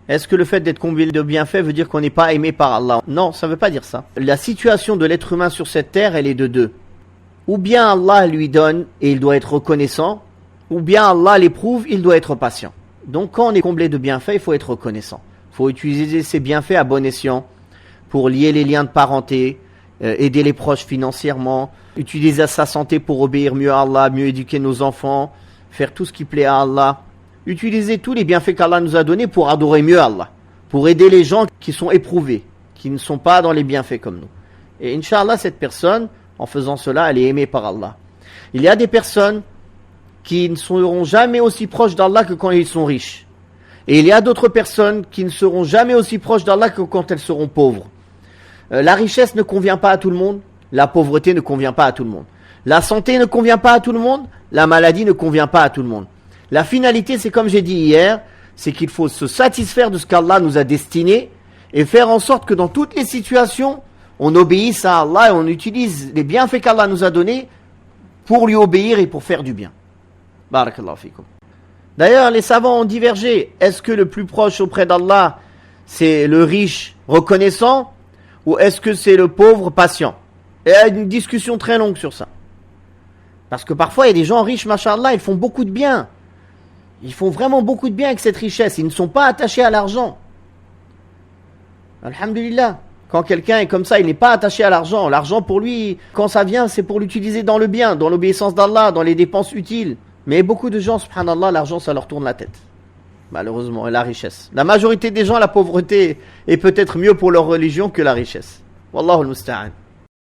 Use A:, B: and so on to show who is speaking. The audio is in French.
A: Est-ce que le fait d'être comblé de bienfaits veut dire qu'on n'est pas aimé par Allah? Non, ça ne veut pas dire ça. La situation de l'être humain sur cette terre, elle est de deux. Ou bien Allah lui donne et il doit être reconnaissant, ou bien Allah l'éprouve, il doit être patient. Donc quand on est comblé de bienfaits, il faut être reconnaissant. Il faut utiliser ces bienfaits à bon escient pour lier les liens de parenté, aider les proches financièrement, utiliser sa santé pour obéir mieux à Allah, mieux éduquer nos enfants, faire tout ce qui plaît à Allah. Utiliser tous les bienfaits qu'Allah nous a donnés pour adorer mieux Allah, pour aider les gens qui sont éprouvés, qui ne sont pas dans les bienfaits comme nous. Et Inch'Allah, cette personne, en faisant cela, elle est aimée par Allah. Il y a des personnes qui ne seront jamais aussi proches d'Allah que quand ils sont riches. Et il y a d'autres personnes qui ne seront jamais aussi proches d'Allah que quand elles seront pauvres. La richesse ne convient pas à tout le monde, la pauvreté ne convient pas à tout le monde. La santé ne convient pas à tout le monde, la maladie ne convient pas à tout le monde. La finalité, c'est comme j'ai dit hier, c'est qu'il faut se satisfaire de ce qu'Allah nous a destiné et faire en sorte que dans toutes les situations, on obéisse à Allah et on utilise les bienfaits qu'Allah nous a donnés pour lui obéir et pour faire du bien. Barakallahu fikum. D'ailleurs, les savants ont divergé. Est-ce que le plus proche auprès d'Allah, c'est le riche reconnaissant ou est-ce que c'est le pauvre patient? Et il y a une discussion très longue sur ça. Parce que parfois, il y a des gens riches, machallah, ils font beaucoup de bien. Ils font vraiment beaucoup de bien avec cette richesse. Ils ne sont pas attachés à l'argent. Alhamdulillah. Quand quelqu'un est comme ça, il n'est pas attaché à l'argent. L'argent pour lui, quand ça vient, c'est pour l'utiliser dans le bien, dans l'obéissance d'Allah, dans les dépenses utiles. Mais beaucoup de gens, subhanallah, l'argent, ça leur tourne la tête. Malheureusement, et la richesse. La majorité des gens, la pauvreté est peut-être mieux pour leur religion que la richesse. Wallahu al-musta'an.